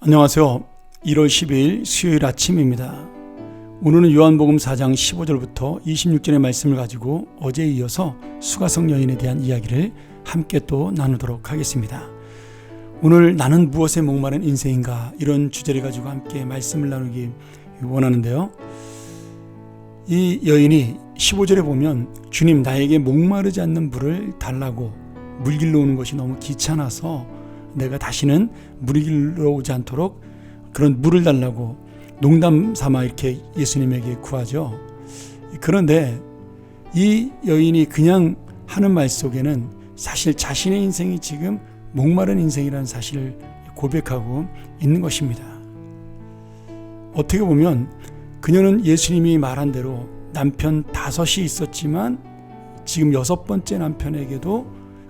안녕하세요. 1월 10일 수요일 아침입니다. 오늘은 요한복음 4장 15절부터 26절의 말씀을 가지고 어제에 이어서 수가성 여인에 대한 이야기를 함께 또 나누도록 하겠습니다. 오늘 나는 무엇에 목마른 인생인가, 이런 주제를 가지고 함께 말씀을 나누기 원하는데요. 이 여인이 15절에 보면 주님, 나에게 목마르지 않는 물을 달라고, 물 길러 오는 것이 너무 귀찮아서 내가 다시는 물이 길러 오지 않도록 그런 물을 달라고 농담 삼아 이렇게 예수님에게 구하죠. 그런데 이 여인이 그냥 하는 말 속에는 사실 자신의 인생이 지금 목마른 인생이라는 사실을 고백하고 있는 것입니다. 어떻게 보면 그녀는 예수님이 말한 대로 남편 5이 있었지만 지금 6번째 남편에게도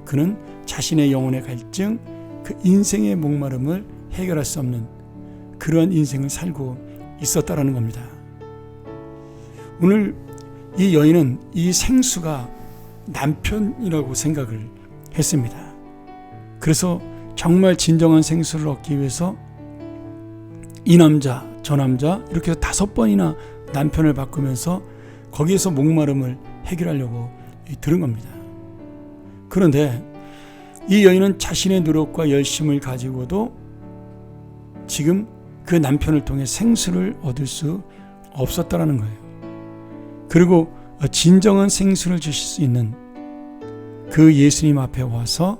그는 자신의 영혼의 갈증, 그 인생의 목마름을 해결할 수 없는 그러한 인생을 살고 있었다라는 겁니다. 오늘 이 여인은 이 생수가 남편이라고 생각을 했습니다. 그래서 정말 진정한 생수를 얻기 위해서 이 남자, 저 남자 이렇게 해서 5번이나 남편을 바꾸면서 거기에서 목마름을 해결하려고 들은 겁니다. 그런데 이 여인은 자신의 노력과 열심을 가지고도 지금 그 남편을 통해 생수를 얻을 수 없었다라는 거예요. 그리고 진정한 생수를 주실 수 있는 그 예수님 앞에 와서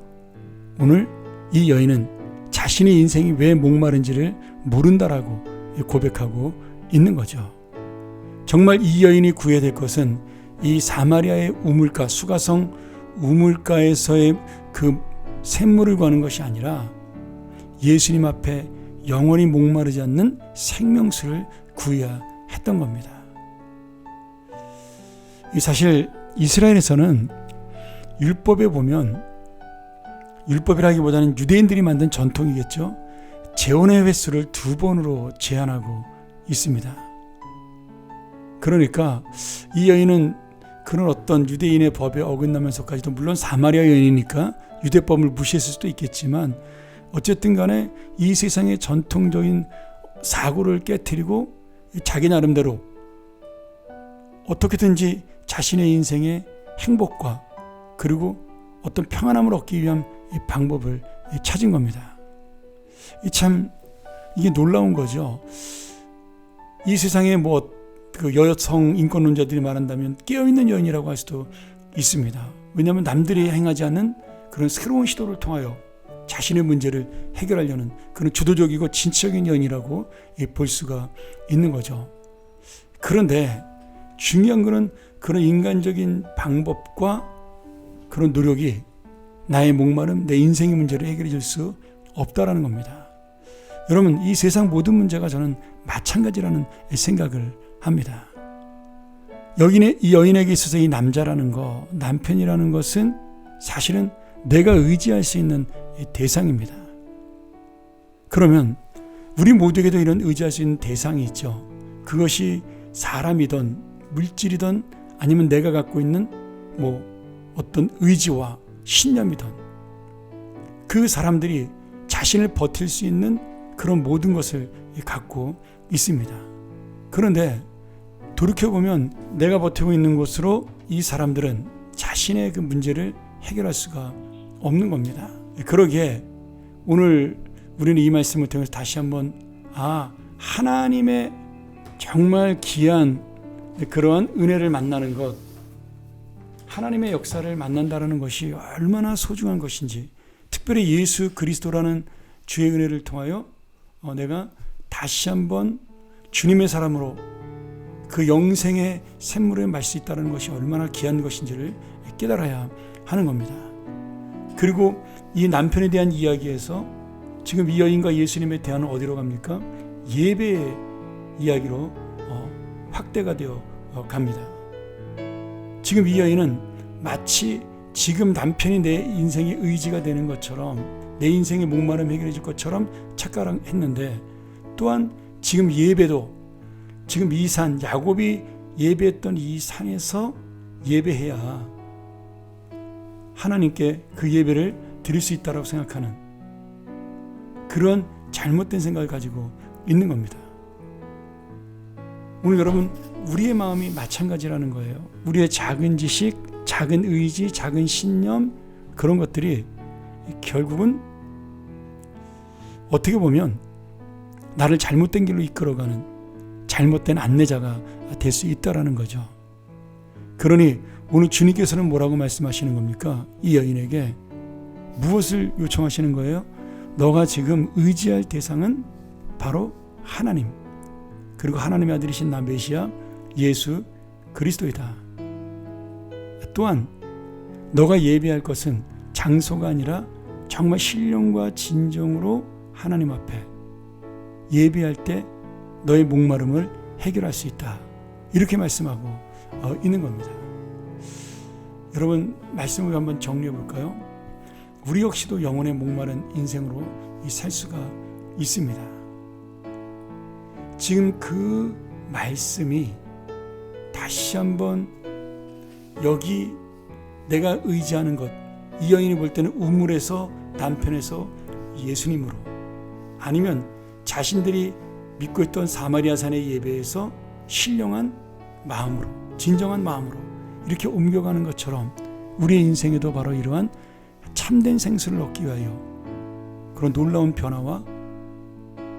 오늘 이 여인은 자신의 인생이 왜 목마른지를 모른다라고 고백하고 있는 거죠. 정말 이 여인이 구해야 될 것은 이 사마리아의 우물가, 수가성 우물가에서의 그 샘물을 구하는 것이 아니라 예수님 앞에 영원히 목마르지 않는 생명수를 구해야 했던 겁니다. 사실 이스라엘에서는 율법에 보면, 율법이라기보다는 유대인들이 만든 전통이겠죠, 재혼의 횟수를 2번으로 제한하고 있습니다. 그러니까 이 여인은 그런 어떤 유대인의 법에 어긋나면서까지도, 물론 사마리아 여인이니까 유대법을 무시했을 수도 있겠지만 어쨌든 간에 이 세상의 전통적인 사고를 깨트리고 자기 나름대로 어떻게든지 자신의 인생의 행복과 그리고 어떤 평안함을 얻기 위한 방법을 찾은 겁니다. 참 이게 놀라운 거죠. 이 세상에 그 여성 인권론자들이 말한다면 깨어있는 여인이라고 할 수도 있습니다. 왜냐하면 남들이 행하지 않는 그런 새로운 시도를 통하여 자신의 문제를 해결하려는 그런 주도적이고 진취적인 여인이라고 볼 수가 있는 거죠. 그런데 중요한 것은 그런 인간적인 방법과 그런 노력이 나의 목마름, 내 인생의 문제를 해결해 줄 수 없다라는 겁니다. 여러분, 이 세상 모든 문제가 저는 마찬가지라는 생각을 합니다. 이 여인에게 있어서 이 남자라는 거, 남편이라는 것은 사실은 내가 의지할 수 있는 대상입니다. 그러면 우리 모두에게도 이런 의지할 수 있는 대상이 있죠. 그것이 사람이든 물질이든 아니면 내가 갖고 있는 어떤 의지와 신념이든, 그 사람들이 자신을 버틸 수 있는 그런 모든 것을 갖고 있습니다. 그런데 돌이켜보면 내가 버티고 있는 것으로 이 사람들은 자신의 그 문제를 해결할 수가 없는 겁니다. 그러기에 오늘 우리는 이 말씀을 통해서 다시 한번 하나님의 정말 귀한 그러한 은혜를 만나는 것, 하나님의 역사를 만난다는 것이 얼마나 소중한 것인지, 특별히 예수 그리스도라는 주의 은혜를 통하여 내가 다시 한번 주님의 사람으로 그 영생의 샘물을 마실 수 있다는 것이 얼마나 귀한 것인지를 깨달아야 하는 겁니다. 그리고 이 남편에 대한 이야기에서 지금 이 여인과 예수님의 대화는 어디로 갑니까? 예배의 이야기로 확대가 되어 갑니다. 지금 이 여인은 마치 지금 남편이 내 인생의 의지가 되는 것처럼, 내 인생의 목마름 해결해 줄 것처럼 착각했는데, 또한 지금 예배도 지금 이 산, 야곱이 예배했던 이 산에서 예배해야 하나님께 그 예배를 드릴 수 있다고 생각하는 그런 잘못된 생각을 가지고 있는 겁니다. 오늘 여러분, 우리의 마음이 마찬가지라는 거예요. 우리의 작은 지식, 작은 의지, 작은 신념, 그런 것들이 결국은 어떻게 보면 나를 잘못된 길로 이끌어가는 잘못된 안내자가 될 수 있다라는 거죠. 그러니 오늘 주님께서는 뭐라고 말씀하시는 겁니까? 이 여인에게 무엇을 요청하시는 거예요? 너가 지금 의지할 대상은 바로 하나님, 그리고 하나님의 아들이신 나 메시아 예수 그리스도이다. 또한 너가 예배할 것은 장소가 아니라 정말 신령과 진정으로 하나님 앞에 예배할 때 너의 목마름을 해결할 수 있다. 이렇게 말씀하고 있는 겁니다. 여러분, 말씀을 한번 정리해 볼까요? 우리 역시도 영혼의 목마른 인생으로 살 수가 있습니다. 지금 그 말씀이 다시 한번 여기 내가 의지하는 것, 이 여인이 볼 때는 우물에서 남편에서 예수님으로, 아니면 자신들이 믿고 있던 사마리아 산의 예배에서 신령한 마음으로, 진정한 마음으로 이렇게 옮겨가는 것처럼 우리의 인생에도 바로 이러한 참된 생수를 얻기 위하여 그런 놀라운 변화와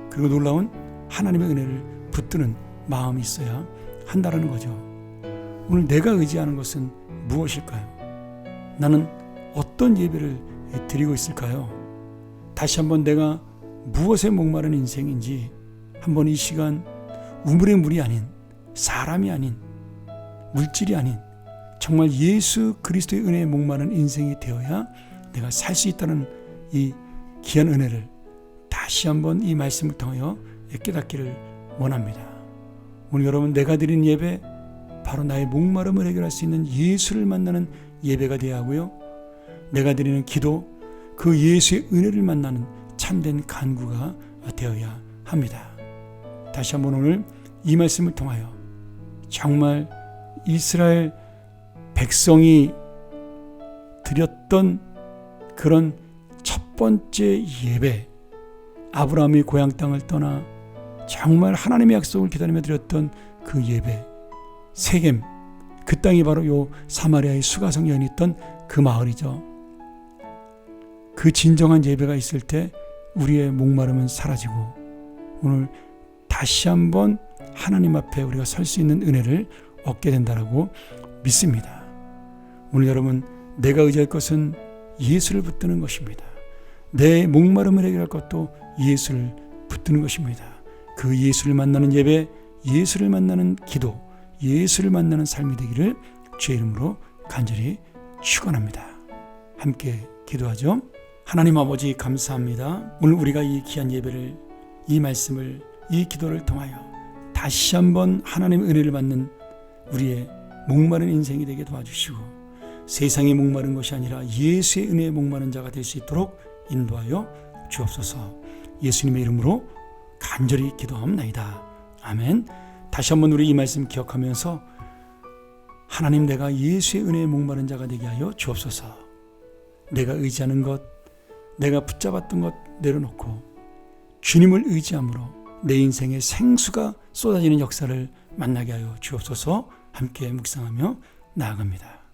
그리고 놀라운 하나님의 은혜를 붙드는 마음이 있어야 한다는 거죠. 오늘 내가 의지하는 것은 무엇일까요? 나는 어떤 예배를 드리고 있을까요? 다시 한번 내가 무엇에 목마른 인생인지 한번 이 시간 우물의 물이 아닌, 사람이 아닌, 물질이 아닌 정말 예수 그리스도의 은혜에 목마른 인생이 되어야 내가 살 수 있다는 이 귀한 은혜를 다시 한번 이 말씀을 통하여 깨닫기를 원합니다. 오늘 여러분, 내가 드린 예배 바로 나의 목마름을 해결할 수 있는 예수를 만나는 예배가 되어야 하고요, 내가 드리는 기도 그 예수의 은혜를 만나는 참된 간구가 되어야 합니다. 다시 한번 오늘 이 말씀을 통하여 정말 이스라엘 백성이 드렸던 그런 첫 번째 예배, 아브라함이 고향 땅을 떠나 정말 하나님의 약속을 기다리며 드렸던 그 예배, 세겜, 그 땅이 바로 요 사마리아의 수가성 여인이 있던 그 마을이죠. 그 진정한 예배가 있을 때 우리의 목마름은 사라지고 오늘 다시 한번 하나님 앞에 우리가 설 수 있는 은혜를 얻게 된다라고 믿습니다. 오늘 여러분, 내가 의지할 것은 예수를 붙드는 것입니다. 내 목마름을 해결할 것도 예수를 붙드는 것입니다. 그 예수를 만나는 예배, 예수를 만나는 기도, 예수를 만나는 삶이 되기를 주의 이름으로 간절히 축원합니다. 함께 기도하죠. 하나님 아버지, 감사합니다. 오늘 우리가 이 귀한 예배를, 이 말씀을, 이 기도를 통하여 다시 한번 하나님의 은혜를 받는 우리의 목마른 인생이 되게 도와주시고 세상에 목마른 것이 아니라 예수의 은혜에 목마른 자가 될 수 있도록 인도하여 주옵소서. 예수님의 이름으로 간절히 기도합나이다. 아멘. 다시 한번 우리 이 말씀 기억하면서 하나님, 내가 예수의 은혜에 목마른 자가 되게 하여 주옵소서. 내가 의지하는 것, 내가 붙잡았던 것 내려놓고 주님을 의지함으로 내 인생에 생수가 쏟아지는 역사를 만나게 하여 주옵소서. 함께 묵상하며 나아갑니다.